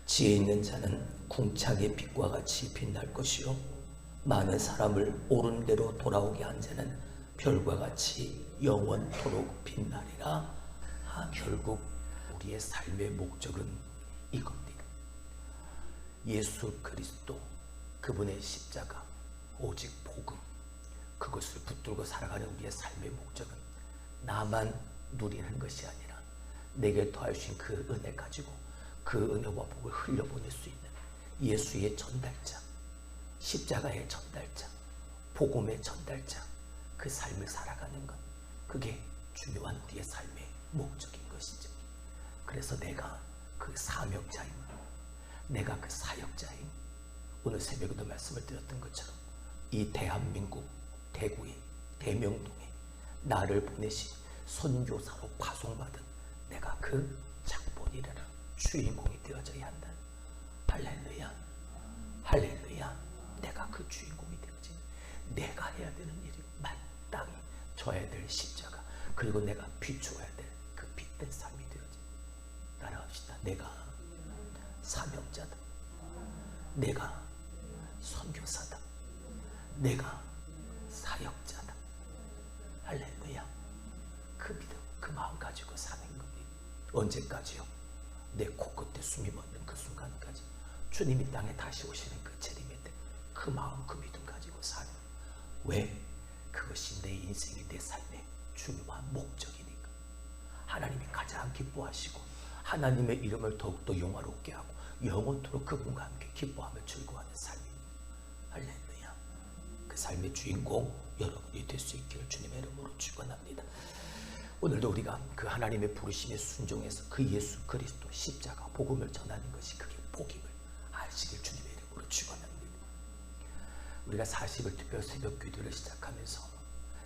지혜 있는 자는 궁창의 빛과 같이 빛날 것이요 많은 사람을 옳은 대로 돌아오게 한 자는 별과 같이 영원토록 빛나리라. 결국 우리의 삶의 목적은 이겁니다. 예수 그리스도, 그분의 십자가, 오직 복음, 그것을 붙들고 살아가는 우리의 삶의 목적은 나만 누리는 것이 아니라 내게 더하신 그 은혜 가지고 그 은혜와 복을 흘려보낼 수 있는 예수의 전달자, 십자가의 전달자, 복음의 전달자, 그 삶을 살아가는 것, 그게 중요한 우리의 삶의 목적인 것이죠. 그래서 내가 그 사명자임, 내가 그 사역자임, 오늘 새벽에도 말씀을 드렸던 것처럼 이 대한민국 대구에, 대명동에 나를 보내신 선교사로 파송받은 내가 그 장본이라는 주인공이 되어져야 한다. 할렐루야, 할렐루야. 내가 그 주인공이 되어지는, 내가 해야 되는 일이 마땅히 져야 될 십자가, 그리고 내가 비추어야 될 그 빛된 삶이 되어지는. 따라합시다. 내가 사명자다, 내가 선교사다, 내가 사역자다. 할렐루야. 그 믿음, 그 마음 가지고 사는 겁니다. 언제까지요? 내 코끝에 숨이 멎는 그 순간까지, 주님이 땅에 다시 오시는 그 재림의 때 그 마음, 그 믿음 가지고 사는. 왜? 그것이 내 인생의, 내 삶의 중요한 목적이니까. 하나님이 가장 기뻐하시고 하나님의 이름을 더욱더 영화롭게 하고 영원토록 그분과 함께 기뻐하며 즐거워하는 삶입니다. 할렐루야. 그 삶의 주인공 여러분이 될 수 있기를 주님의 이름으로 축원합니다. 오늘도 우리가 그 하나님의 부르심에 순종해서 그 예수 그리스도 십자가 복음을 전하는 것이 그게 복임을 아시길 주님의 이름으로 축원합니다. 우리가 40일 특별 새벽 기도를 시작하면서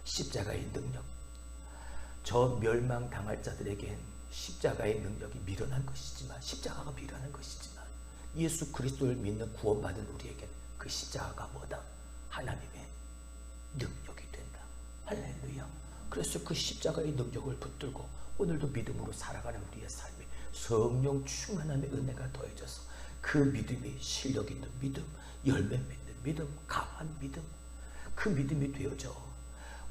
십자가의 능력, 저 멸망당할 자들에겐 십자가의 능력이 미련한 것이지만, 십자가가 미련한 것이지만 예수 그리스도를 믿는 구원받은 우리에겐 그 십자가가 뭐다? 하나님의 능력이 된다. 할렐루야. 그래서 그 십자가의 능력을 붙들고 오늘도 믿음으로 살아가는 우리의 삶에 성령 충만한 은혜가 더해져서 그 믿음이 실력 있는 믿음, 열매 맺는 믿음, 강한 믿음, 그 믿음이 되어져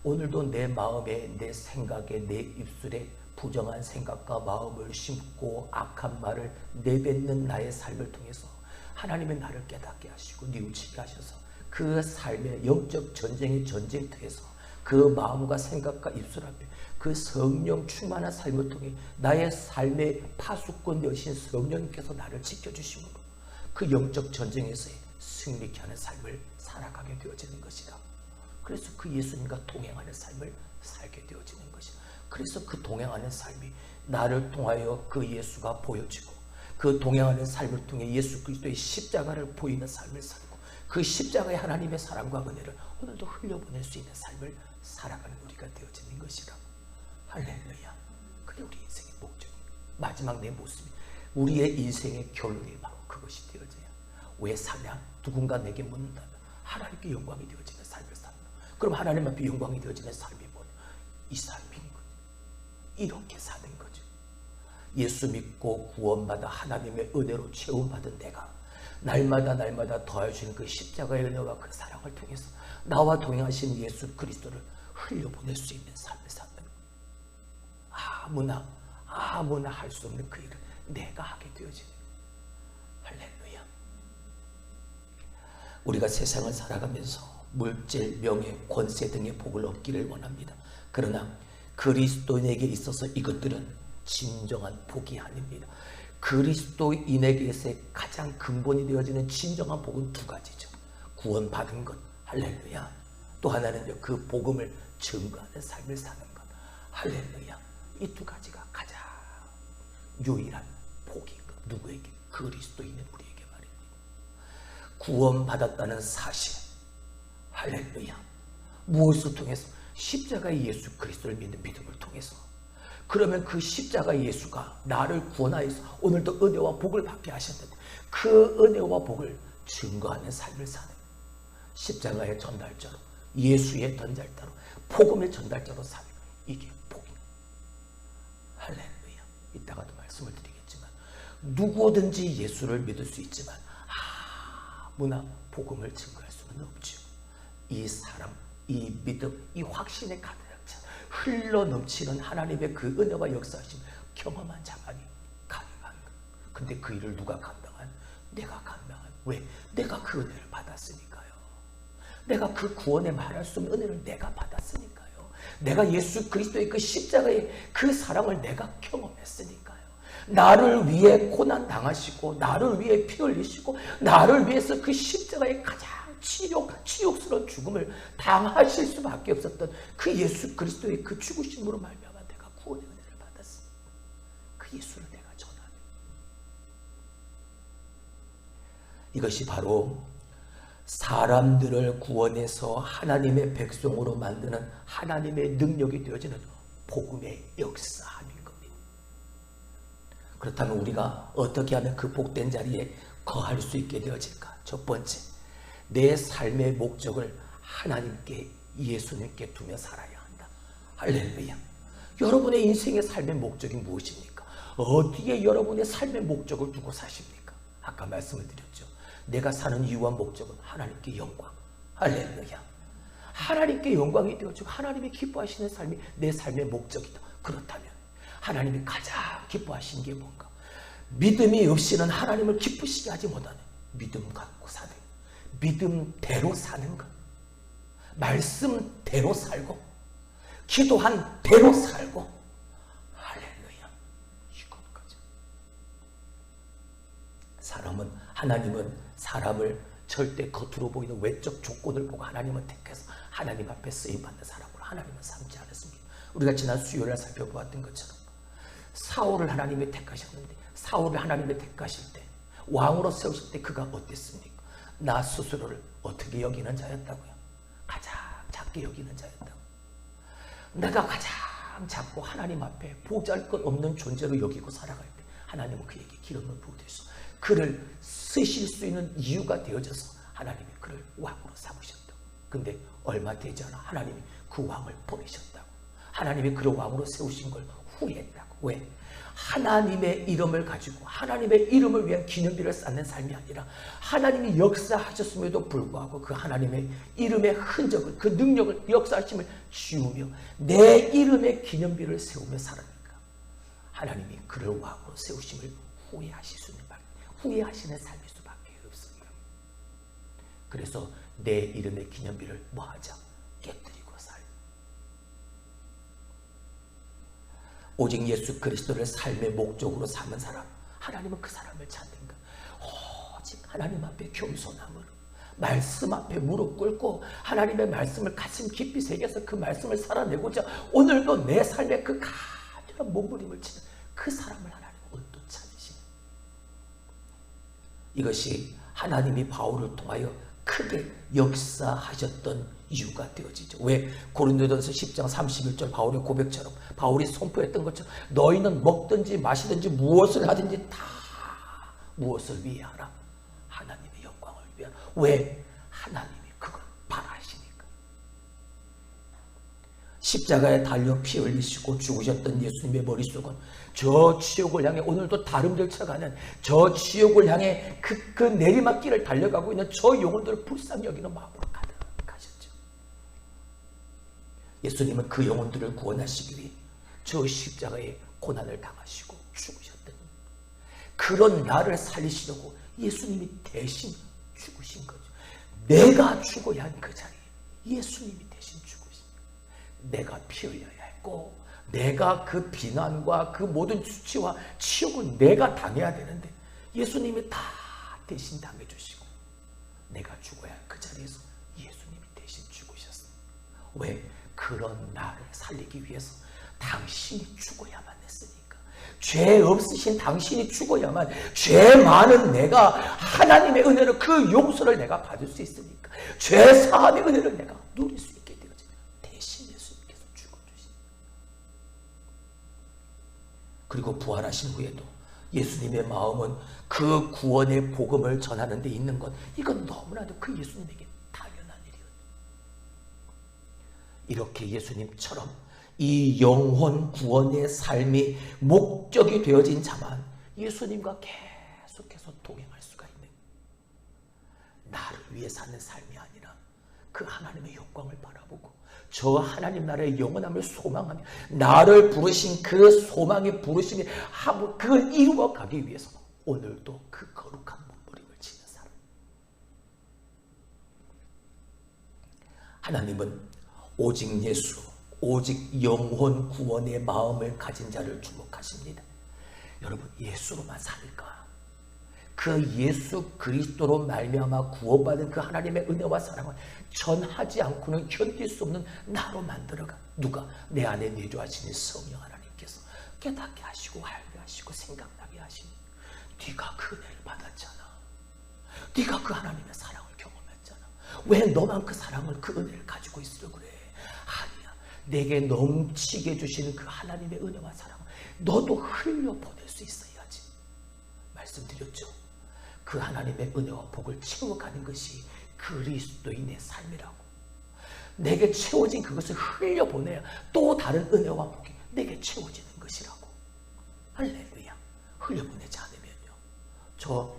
오늘도 내 마음에, 내 생각에, 내 입술에 부정한 생각과 마음을 심고 악한 말을 내뱉는 나의 삶을 통해서 하나님의 나를 깨닫게 하시고 뉘우치게 하셔서 그 삶의 영적 전쟁의 전쟁터에서 그 마음과 생각과 입술 앞에 그 성령 충만한 삶을 통해 나의 삶의 파수꾼 되신 성령님께서 나를 지켜주심으로 그 영적 전쟁에서의 승리케 하는 삶을 살아가게 되어지는 것이다. 그래서 그 예수님과 동행하는 삶을 살게 되어지는 것이다. 그래서 그 동행하는 삶이 나를 통하여 그 예수가 보여지고, 그 동행하는 삶을 통해 예수 그리스도의 십자가를 보이는 삶을 살고, 그 십자가의 하나님의 사랑과 은혜를 오늘도 흘려보낼 수 있는 삶을 살아가는 우리가 되어지는 것이다. 할렐루야. 그게 우리 인생의 목적입니다. 마지막 내 모습이, 우리의 인생의 결론이 바로 그것이 되어져야. 왜 사냐? 누군가 내게 묻는다면 하나님께 영광이 되어지는 삶을 산다. 그럼 하나님 앞에 영광이 되어지는 삶이 뭐냐? 이 삶인 거죠. 이렇게 사는 거죠. 예수 믿고 구원받아 하나님의 은혜로 채움받은 내가 날마다 더해주는 그 십자가의 은혜와 그 사랑을 통해서 나와 동행하신 예수 그리스도를 흘려보낼 수 있는 삶을 사는 거예요. 아무나 할 수 없는 그 일을 내가 하게 되어지는 거예요. 할렐루야. 우리가 세상을 살아가면서 물질, 명예, 권세 등의 복을 얻기를 원합니다. 그러나 그리스도인에게 있어서 이것들은 진정한 복이 아닙니다. 그리스도인에게서의 가장 근본이 되어지는 진정한 복은 두 가지죠. 구원받은 것, 할렐루야. 또 하나는요, 그 복음을 증거하는 삶을 사는 것, 할렐루야. 이 두 가지가 가장 유일한 복인 것. 누구에게? 그리스도인은 우리에게 말입니다. 구원받았다는 사실, 할렐루야. 무엇을 통해서? 십자가의 예수 그리스도를 믿는 믿음을 통해서. 그러면 그 십자가 예수가 나를 구원하여서 오늘도 은혜와 복을 받게 하셨는데 그 은혜와 복을 증거하는 삶을 사는, 십자가의 전달자로, 예수의 전달자로, 복음의 전달자로 사는, 이게 복입니다. 할렐루야. 이따가도 말씀을 드리겠지만 누구든지 예수를 믿을 수 있지만 아무나 복음을 증거할 수는 없죠. 이 사랑, 이 믿음, 이 확신에 가득 차 흘러 넘치는 하나님의 그 은혜와 역사하심 경험한 자만이 가능한 것. 근데 그 일을 누가 감당한? 내가 감당한. 왜? 내가 그 은혜를 받았으니까요. 내가 그 구원에 말할 수 없는 은혜를 내가 받았으니까요. 내가 예수 그리스도의 그 십자가의 그 사랑을 내가 경험했으니까요. 나를 위해 고난 당하시고 나를 위해 피 흘리시고 나를 위해서 그 십자가의 가장 치욕스러운 죽음을 당하실 수밖에 없었던 그 예수 그리스도의 그 죽으심으로 말미암아 내가 구원의 은혜를 받았습니다. 그 예수를 내가 전하는 이것이 바로 사람들을 구원해서 하나님의 백성으로 만드는 하나님의 능력이 되어지는 복음의 역사함인 겁니다. 그렇다면 우리가 어떻게 하면 그 복된 자리에 거할 수 있게 되어질까? 첫 번째, 내 삶의 목적을 하나님께, 예수님께 두며 살아야 한다. 할렐루야. 여러분의 인생의 삶의 목적이 무엇입니까? 어디에 여러분의 삶의 목적을 두고 사십니까? 아까 말씀을 드렸죠. 내가 사는 이유와 목적은 하나님께 영광. 할렐루야. 하나님께 영광이 되어지고 하나님이 기뻐하시는 삶이 내 삶의 목적이다. 그렇다면 하나님이 가장 기뻐하시는 게 뭔가? 믿음이 없이는 하나님을 기쁘시게 하지 못하는 믿음 갖고 사는, 믿음대로 사는 것, 말씀대로 살고 기도한 대로 살고. 할렐루야. 이것까지. 하나님은 사람을 절대 겉으로 보이는 외적 조건을 보고 하나님은 택해서 하나님 앞에 쓰임받는 사람으로 하나님은 삼지 않았습니다. 우리가 지난 수요일에 살펴보았던 것처럼 사울을 하나님이 택하셨는데, 사울을 하나님이 택하실 때, 왕으로 세우실 때 그가 어땠습니까? 나 스스로를 어떻게 여기는 자였다고요? 가장 작게 여기는 자였다고. 내가 가장 작고 하나님 앞에 보잘것없는 존재로 여기고 살아갈 때 하나님은 그에게 기름을 부으셔서 그를 쓰실 수 있는 이유가 되어져서 하나님이 그를 왕으로 삼으셨다고. 근데 얼마 되지 않아 하나님이 그 왕을 보내셨다고. 하나님이 그를 왕으로 세우신 걸 후회했다고. 왜? 하나님의 이름을 가지고 하나님의 이름을 위한 기념비를 쌓는 삶이 아니라 하나님이 역사하셨음에도 불구하고 그 하나님의 이름의 흔적을, 그 능력을, 역사하심을 지우며 내 이름의 기념비를 세우며 살으니까 하나님이 그를 왕으로 세우심을 후회하시는 삶일 수밖에 없습니다. 그래서 내 이름의 기념비를 뭐하자? 깨뜨리고 살고 오직 예수 그리스도를 삶의 목적으로 삼은 사람, 하나님은 그 사람을 찾는 것. 오직 하나님 앞에 겸손함으로 말씀 앞에 무릎 꿇고 하나님의 말씀을 가슴 깊이 새겨서 그 말씀을 살아내고자 오늘도 내 삶에 그 가련한 몸부림을 치는 그 사람을 하나님은 언뜻 찾으시는, 이것이 하나님이 바울을 통하여 크게 역사하셨던 이유가 되어지죠. 왜? 고린도전서 10장 31절 바울의 고백처럼, 바울이 선포했던 것처럼 너희는 먹든지 마시든지 무엇을 하든지 다 무엇을 위해 하라? 하나님의 영광을 위하라. 왜? 하나님이 그걸 바라시니까. 십자가에 달려 피 흘리시고 죽으셨던 예수님의 머릿속은 저 지옥을 향해 오늘도 다름질 쳐가는 저 지옥을 향해 그 내리막길을 달려가고 있는 저 영혼들을 불쌍히 여기는 마음으로 가득하셨죠. 예수님은 그 영혼들을 구원하시기 위해 저 십자가에 고난을 당하시고 죽으셨던, 그런 나를 살리시려고 예수님이 대신 죽으신 거죠. 내가 죽어야 한 그 자리에 예수님이 대신 죽으신 거예요. 내가 피 흘려야 했고 내가 그 비난과 그 모든 수치와 치욕을 내가 당해야 되는데 예수님이 다 대신 당해주시고 내가 죽어야 할 그 자리에서 예수님이 대신 죽으셨어요. 왜? 그런 나를 살리기 위해서 당신이 죽어야만 했으니까. 죄 없으신 당신이 죽어야만 죄 많은 내가 하나님의 은혜를, 그 용서를 내가 받을 수 있으니까, 죄 사함의 은혜를 내가 누릴 수 있게 되어져 대신 예수님께서 죽어주신. 그리고 부활하신 후에도 예수님의 마음은 그 구원의 복음을 전하는 데 있는 것, 이건 너무나도 그 예수님에게 당연한 일이었죠. 이렇게 예수님처럼 이 영혼 구원의 삶이 목적이 되어진 자만 예수님과 계속해서 동행할 수가 있는, 나를 위해 사는 삶이 아니라 그 하나님의 영광을 바라보고 저 하나님 나라의 영원함을 소망하며 나를 부르신 그 소망의 부르심이 그걸 이루어가기 위해서 오늘도 그 거룩한 몸부림을 치는 사람. 하나님은 오직 예수, 오직 영혼 구원의 마음을 가진 자를 주목하십니다. 여러분, 예수로만 사니까, 그 예수 그리스도로 말미암아 구원받은 그 하나님의 은혜와 사랑을 전하지 않고는 견딜 수 없는 나로 만들어가. 누가? 내 안에 내주하시는 성령 하나님께서 깨닫게 하시고 알게 하시고 생각나게 하시니, 네가 그 은혜를 받았잖아. 네가 그 하나님의 사랑을 경험했잖아. 왜 너만 그 사랑을, 그 은혜를 가지고 있으려 그래? 아니야. 내게 넘치게 주시는 그 하나님의 은혜와 사랑을 너도 흘려보낼 수 있어야지. 말씀드렸죠. 그 하나님의 은혜와 복을 채워가는 것이 그리스도인의 삶이라고. 내게 채워진 그것을 흘려보내야 또 다른 은혜와 복이 내게 채워지는 것이라고. 할렐루야. 흘려보내지 않으면요, 저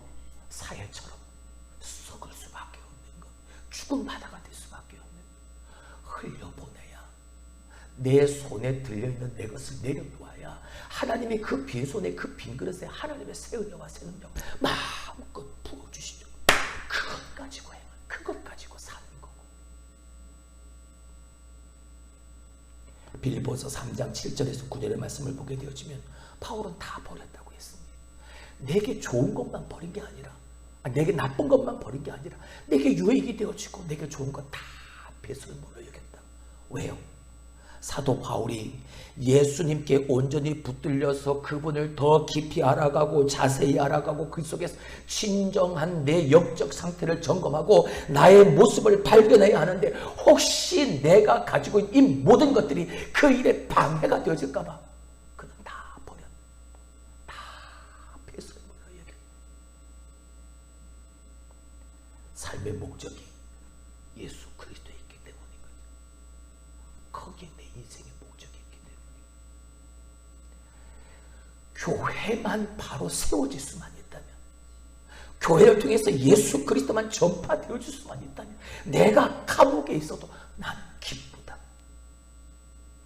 사회처럼 썩을 수밖에 없는 것, 죽은 바다가 될 수밖에 없는 것. 흘려보내야, 내 손에 들려있는 내 것을 내려놓아야 하나님이 그 빈손에, 그 빈 그릇에 하나님의 새 은혜와 새 능력 마음껏 부어주시죠. 그것 가지고 행한, 그것 가지고 사는 거고. 빌립보서 3장 7절에서 9절의 말씀을 보게 되어지면 바울은 다 버렸다고 했습니다. 내게 좋은 것만 버린 게 아니라, 내게 나쁜 것만 버린 게 아니라 내게 유익이 되어지고 내게 좋은 것 다 배설물로 여겼다. 왜요? 사도 바울이 예수님께 온전히 붙들려서 그분을 더 깊이 알아가고 자세히 알아가고 그 속에서 진정한 내 영적 상태를 점검하고 나의 모습을 발견해야 하는데, 혹시 내가 가지고 있는 이 모든 것들이 그 일에 방해가 되어질까 봐 그는 다 버렸, 다 배설물로 여겨. 삶의 목적이 예수 그리스도에 있기 때문인 거죠. 거기에 내 인생의 목적이 있기 때문에, 교회만 바로 세워질 수만 있다면, 교회를 통해서 예수 그리스도만 전파되어질 수만 있다면, 내가 감옥에 있어도 나는 기쁘다.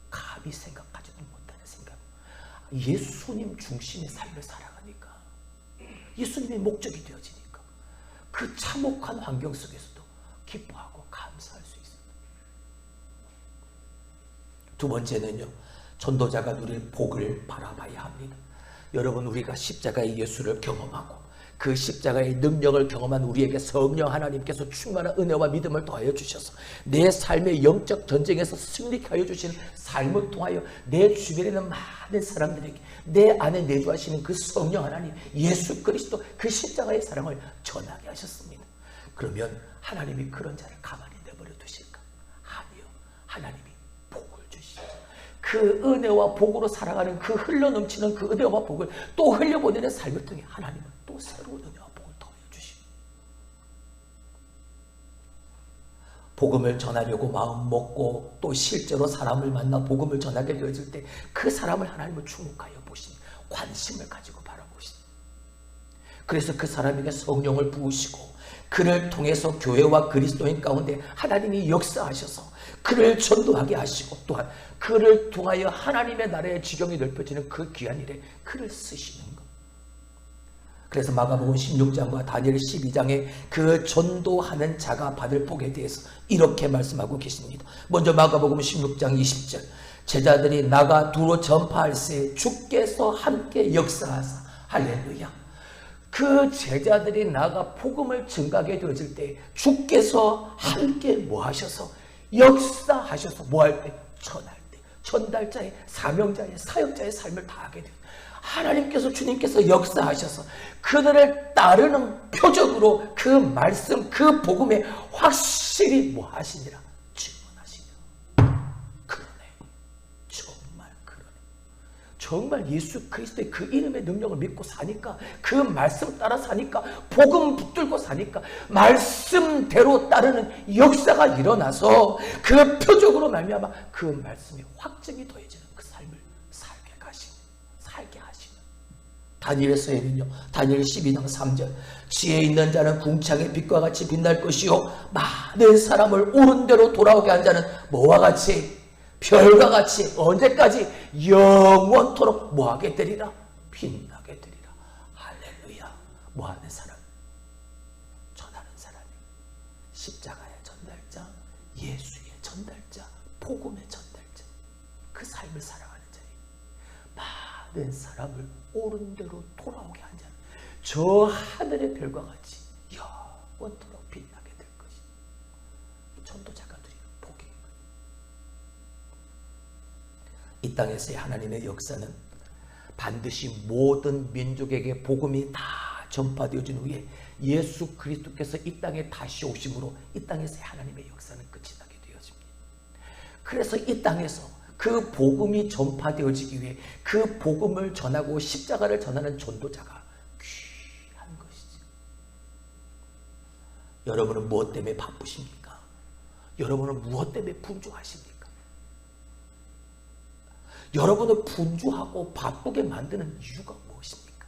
감히 생각하지도 못하는 생각. 예수님 중심의 삶을 살아가니까, 예수님의 목적이 되어지니까 그 참혹한 환경 속에서도 기뻐하고 감사할 수 있습니다. 두 번째는요, 전도자가 누릴 복을 바라봐야 합니다. 여러분, 우리가 십자가의 예수를 경험하고 그 십자가의 능력을 경험한 우리에게 성령 하나님께서 충만한 은혜와 믿음을 더하여 주셔서 내 삶의 영적 전쟁에서 승리케 하여 주시는 삶을 통하여 내 주변에 있는 많은 사람들에게 내 안에 내주하시는 그 성령 하나님, 예수 그리스도 그 십자가의 사랑을 전하게 하셨습니다. 그러면 하나님이 그런 자를 가만히 내버려 두실까? 아니요. 하나님이 복을 주시죠. 그 은혜와 복으로 살아가는 그 흘러넘치는 그 은혜와 복을 또 흘려보내는 삶을 통해 하나님은 또 새로운 은혜와 복을 더하여 주시고, 복음을 전하려고 마음 먹고 또 실제로 사람을 만나 복음을 전하게 되어질 때 그 사람을 하나님은 주목하여 보시니, 관심을 가지고 바라보시니, 그래서 그 사람에게 성령을 부으시고 그를 통해서 교회와 그리스도인 가운데 하나님이 역사하셔서 그를 전도하게 하시고, 또한 그를 통하여 하나님의 나라의 지경이 넓혀지는 그 귀한 일에 그를 쓰시는 것. 그래서 마가복음 16장과 다니엘 12장에 그 전도하는 자가 받을 복에 대해서 이렇게 말씀하고 계십니다. 먼저 마가복음 16장 20절, 제자들이 나가 두루 전파할세 주께서 함께 역사하사. 할렐루야. 그 제자들이 나가 복음을 증가하게 되어질 때 주께서 함께 뭐 하셔서? 역사하셔서 뭐 할 때? 전할 때. 전달자의, 사명자의, 사역자의 삶을 다하게 돼요. 하나님께서, 주님께서 역사하셔서 그들을 따르는 표적으로 그 말씀, 그 복음에 확실히 뭐 하시니라? 증언하시니라. 그러네. 정말 그러네. 정말 예수 그리스도의 그 이름의 능력을 믿고 사니까, 그 말씀 따라 사니까, 복음 붙들고 사니까 말씀대로 따르는 역사가 일어나서 그 표적으로 말미암아 그 말씀이 확증이 더해지는 그 삶을 살게 하시는. 다니엘서에는요, 다니엘 12장 3절, 지혜 있는 자는 궁창의 빛과 같이 빛날 것이요 많은 사람을 옳은 대로 돌아오게 한 자는 뭐와 같이? 별과 같이 언제까지? 영원토록 뭐하게 되리라? 빛나게 되리라. 할렐루야. 뭐하는 사람? 전하는 사람이 십자가의 전달자, 예수의 전달자, 복음의 전달자, 그 삶을 살아가는 자예요. 많은 사람을 옳은 대로 돌아오게 한 자는 저 하늘의 별과 같이 영원토록 빛나게 될 것이. 전도자가 드리는 복이에요. 이 땅에서의 하나님의 역사는 반드시 모든 민족에게 복음이 다 전파되어진 후에 예수 그리스도께서 이 땅에 다시 오심으로 이 땅에서의 하나님의 역사는 끝이 나게 되어집니다. 그래서 이 땅에서 그 복음이 전파되어지기 위해 그 복음을 전하고 십자가를 전하는 전도자가 귀한 것이죠. 여러분은 무엇 때문에 바쁘십니까? 여러분은 무엇 때문에 분주하십니까? 여러분을 분주하고 바쁘게 만드는 이유가 무엇입니까?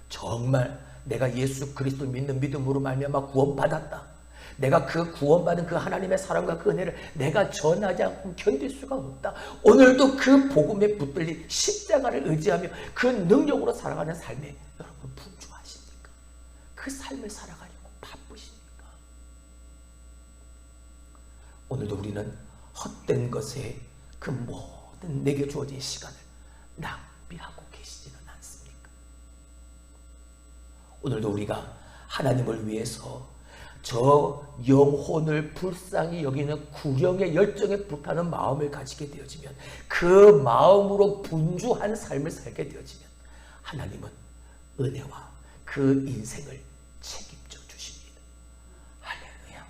정말 내가 예수 그리스도 믿는 믿음으로 말미암아 구원받았다. 내가 그 구원받은 그 하나님의 사랑과 그 은혜를 내가 전하지 않고 견딜 수가 없다. 오늘도 그 복음에 붙들린 십자가를 의지하며 그 능력으로 살아가는 삶에 여러분 분주하십니까? 그 삶을 살아가려고 바쁘십니까? 오늘도 우리는 헛된 것에 그 모든 내게 주어진 시간을 낭비하고 계시지는 않습니까? 오늘도 우리가 하나님을 위해서 저 영혼을 불쌍히 여기는 구령의 열정에 불타는 마음을 가지게 되어지면, 그 마음으로 분주한 삶을 살게 되어지면 하나님은 은혜와 그 인생을 책임져 주십니다. 할렐루야.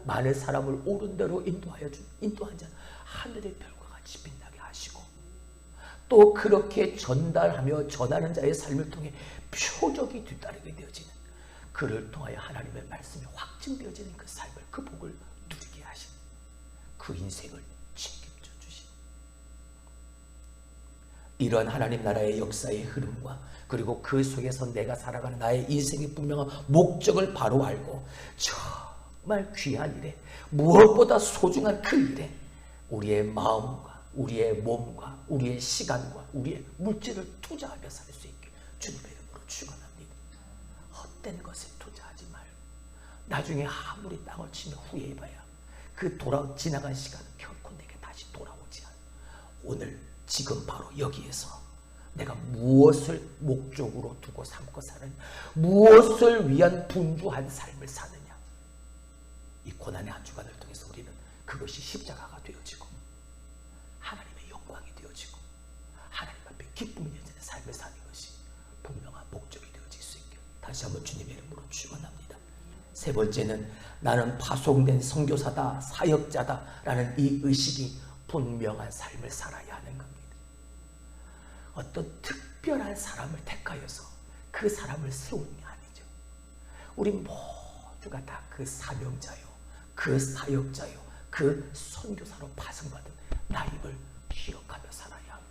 많은 사람을 옳은 대로 인도한 자는 하늘의 별과 같이 빛나게 하시고, 또 그렇게 전달하며 전하는 자의 삶을 통해 표적이 뒤따르게 되어지는, 그를 통하여 하나님의 말씀이 확증되어지는 그 삶을, 그 복을 누리게 하신, 그 인생을 책임져 주신, 이러한 하나님 나라의 역사의 흐름과 그리고 그 속에서 내가 살아가는 나의 인생의 분명한 목적을 바로 알고 정말 귀한 일에, 무엇보다 소중한 그 일에 우리의 마음과 우리의 몸과 우리의 시간과 우리의 물질을 투자하며 살 수 있게 주님의 이름으로 축원합니다. 헛된 것에 투자하지 말고 나중에 아무리 땅을 치며 후회해봐야 그 지나간 시간은 결코 내게 다시 돌아오지 않아. 오늘 지금 바로 여기에서 내가 무엇을 목적으로 두고 삼고 사느냐, 무엇을 위한 분주한 삶을 사느냐, 이 고난의 한 주간을 통해서 우리는 그것이 십자가가 되어지고 하나님의 영광이 되어지고 하나님 앞에 기쁨이 되는 삶을 사는 것이 분명한 목적이 되어질 수 있게 다시 한번 주님의 이름으로 축원합니다. 세 번째는 나는 파송된 선교사다, 사역자다 라는 이 의식이 분명한 삶을 살아야 하는 겁니다. 어떤 특별한 사람을 택하여서 그 사람을 세우는 게 아니죠. 우리 모두가 다 그 사명자요, 그 사역자요, 그 선교사로 파송받은 나임을 기억하며 살아야 합니다.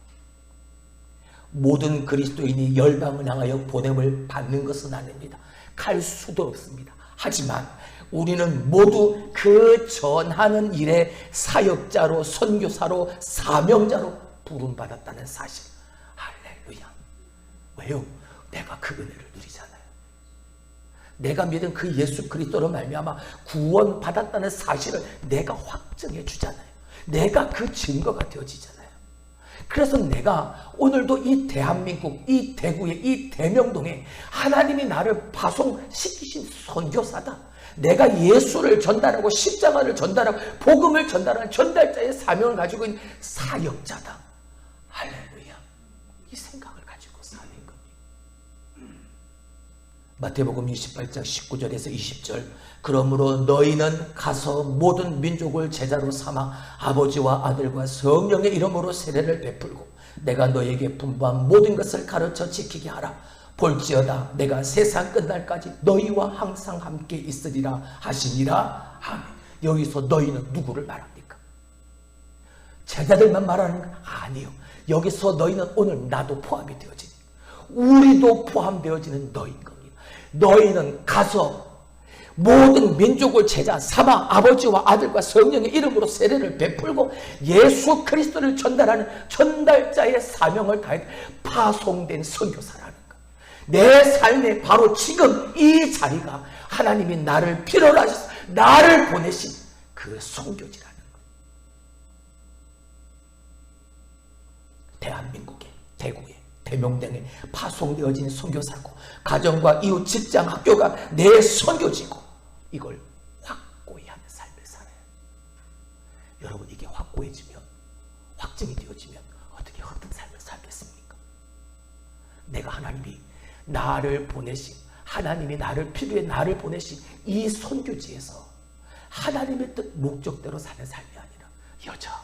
모든 그리스도인이 열방을 향하여 보냄을 받는 것은 아닙니다. 갈 수도 없습니다. 하지만 우리는 모두 그 전하는 일의 사역자로, 선교사로, 사명자로 부름받았다는 사실. 할렐루야. 왜요? 내가 그 은혜를 누리잖아요. 내가 믿은 그 예수 그리스도로 말미암아 구원받았다는 사실을 내가 확증해 주잖아요. 내가 그 증거가 되어지잖아요. 그래서 내가 오늘도 이 대한민국, 이 대구의 이 대명동에 하나님이 나를 파송시키신 선교사다, 내가 예수를 전달하고 십자가를 전달하고 복음을 전달하는 전달자의 사명을 가지고 있는 사역자다. 할렐루야. 이 생각을 가지고 사는 겁니다. 마태복음 28장 19절에서 20절, 그러므로 너희는 가서 모든 민족을 제자로 삼아 아버지와 아들과 성령의 이름으로 세례를 베풀고 내가 너희에게 분부한 모든 것을 가르쳐 지키게 하라. 볼지어다 내가 세상 끝날까지 너희와 항상 함께 있으리라 하시니라. 아멘. 여기서 너희는 누구를 말합니까? 제자들만 말하는 거 아니요. 여기서 너희는 오늘 나도 포함이 되어지니 우리도 포함되어지는 너희인 겁니다. 너희는 가서 모든 민족을 제자 삼아 아버지와 아들과 성령의 이름으로 세례를 베풀고 예수 그리스도를 전달하는 전달자의 사명을 다해 파송된 선교사라는 것. 내 삶에 바로 지금 이 자리가 하나님이 나를 필요로 하셔서 나를 보내신 그 선교지라는 것. 대한민국의 대구에 대명당에 파송되어진 선교사고 가정과 이웃 직장 학교가 내 선교지고 이걸 확고히 하는 삶을 살아요. 여러분 이게 확고해지면 확증이 되어지면 어떻게 어떤 삶을 살겠습니까? 내가 하나님이 나를 보내신 하나님이 나를 필요해 나를 보내신 이 선교지에서 하나님의 뜻 목적대로 사는 삶이 아니라 여전히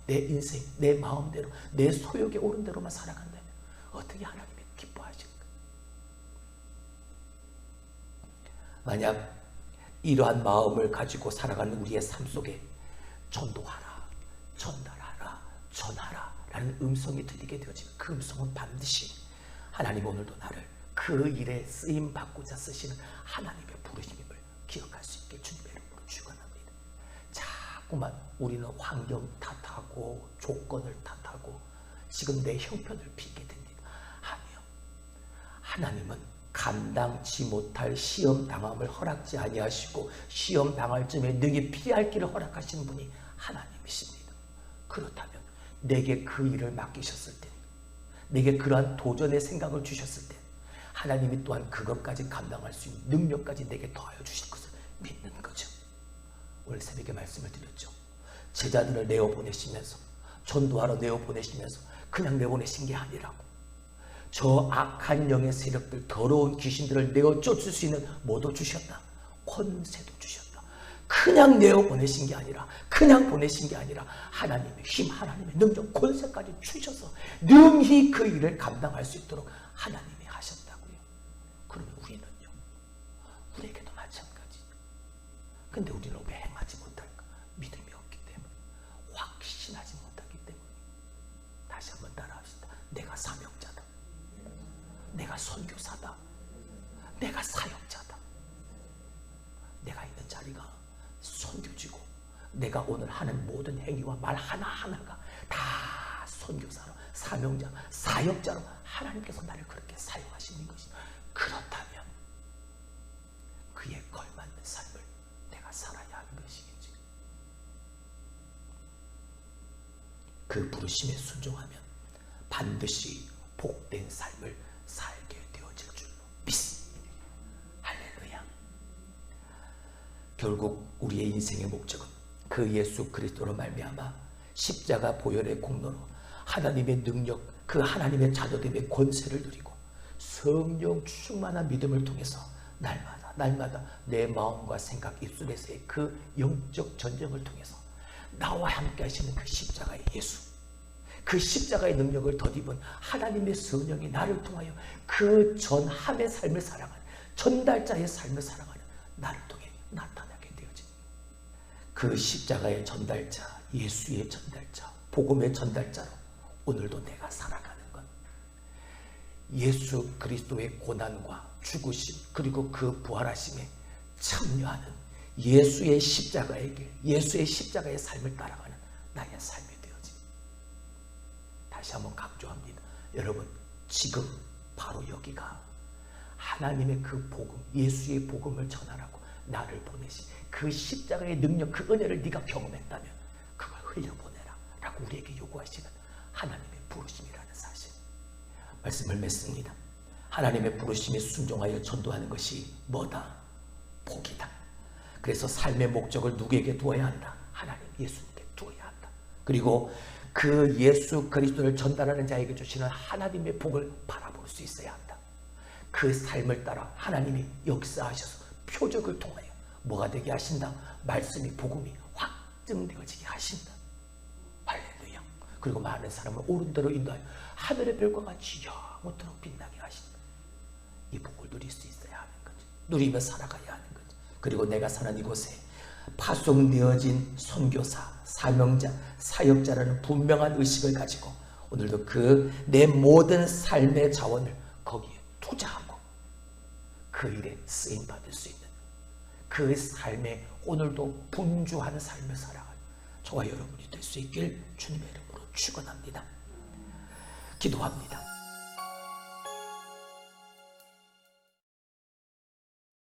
내 인생 내 마음대로 내 소욕에 오른 대로만 살아간다면 어떻게 하나님이 기뻐하실까? 만약 이러한 마음을 가지고 살아가는 우리의 삶 속에 전도하라, 전달하라, 전하라 라는 음성이 들리게 되어지면 그 음성은 반드시 하나님 오늘도 나를 그 일에 쓰임받고자 쓰시는 하나님의 부르심임을 기억할 수 있게 주님의 이름으로 축원합니다. 자꾸만 우리는 환경 탓하고 조건을 탓하고 지금 내 형편을 빚게 됩니다. 아니요. 하나님은 감당치 못할 시험 당함을 허락지 아니하시고 시험 당할 쯤에 능히 피할 길을 허락하시는 분이 하나님이십니다. 그렇다면 내게 그 일을 맡기셨을 때 내게 그러한 도전의 생각을 주셨을 때 하나님이 또한 그것까지 감당할 수 있는 능력까지 내게 더하여 주실 것을 믿는 거죠. 오늘 새벽에 말씀을 드렸죠. 제자들을 내어보내시면서 전도하러 내어보내시면서 그냥 내보내신 게 아니라고 저 악한 영의 세력들 더러운 귀신들을 내어 쫓을 수 있는 뭐도 주셨다. 권세도 주셨다. 그냥 내어 보내신 게 아니라 그냥 보내신 게 아니라 하나님의 힘 하나님의 능력 권세까지 주셔서 능히 그 일을 감당할 수 있도록 하나님이 하셨다고요. 그러면 우리는요. 우리에게도 마찬가지. 근데 우리는 왜 행하지 못할까? 믿음이 없기 때문에 확신하지 못하기 때문에 다시 한번 따라합시다. 내가 사명자다. 내가 선교사다. 내가 사역자다. 내가 있는 자리가 선교지고 내가 오늘 하는 모든 행위와 말 하나하나가 다 선교사로 사명자, 사역자로 하나님께서 나를 그렇게 사용하시는 것이 그렇다면 그에 걸맞는 삶을 내가 살아야 하는 것이겠지. 그 부르심에 순종하면 반드시 복된 삶을 살게 되어질 줄로 믿습니다. 할렐루야. 결국 우리의 인생의 목적은 그 예수 그리스도로 말미암아 십자가 보혈의 공로로 하나님의 능력, 그 하나님의 자녀됨의 권세를 누리고 성령 충만한 믿음을 통해서 날마다 내 마음과 생각 입술에서의 그 영적 전쟁을 통해서 나와 함께 하시는 그 십자가의 예수, 그 십자가의 능력을 덧입은 하나님의 성령이 나를 통하여 그 전함의 삶을 살아가는 전달자의 삶을 살아가는 나를 통해 나타나게 되어집니다. 그 십자가의 전달자, 예수의 전달자, 복음의 전달자로 오늘도 내가 살아가는 것. 예수 그리스도의 고난과 죽으심 그리고 그 부활하심에 참여하는 예수의 십자가의 길, 예수의 십자가의 삶을 따라가는 나의 삶이 되어집니다. 다시 한번 강조합니다. 여러분 지금 바로 여기가 하나님의 그 복음, 예수의 복음을 전하라고 나를 보내신 그 십자가의 능력, 그 은혜를 네가 경험했다면 그걸 흘려보내라 라고 우리에게 요구하시는 하나님의 부르심이라는 사실, 말씀을 맺습니다. 하나님의 부르심에 순종하여 전도하는 것이 뭐다? 복이다. 그래서 삶의 목적을 누구에게 두어야 한다? 하나님 예수님께 두어야 한다. 그리고 그 예수 그리스도를 전달하는 자에게 주시는 하나님의 복을 바라볼 수 있어야 한다. 그 삶을 따라 하나님이 역사하셔서 표적을 통하여 뭐가 되게 하신다? 말씀이 복음이 확증되어지게 하신다. 할렐루야. 그리고 많은 사람을 옳은 대로 인도하여 하늘의 별과 같이 영원토록 빛나게 하신다. 이 복을 누릴 수 있어야 하는 거죠. 누리며 살아가야 하는 거죠. 그리고 내가 사는 이곳에 파송되어진 선교사, 사명자, 사역자라는 분명한 의식을 가지고 오늘도 그 내 모든 삶의 자원을 거기에 투자하고 그 일에 쓰임받을 수 있는 그 삶에 오늘도 분주한 삶을 살아가는 저와 여러분이 될 수 있길 주님의 이름으로 축원합니다. 기도합니다.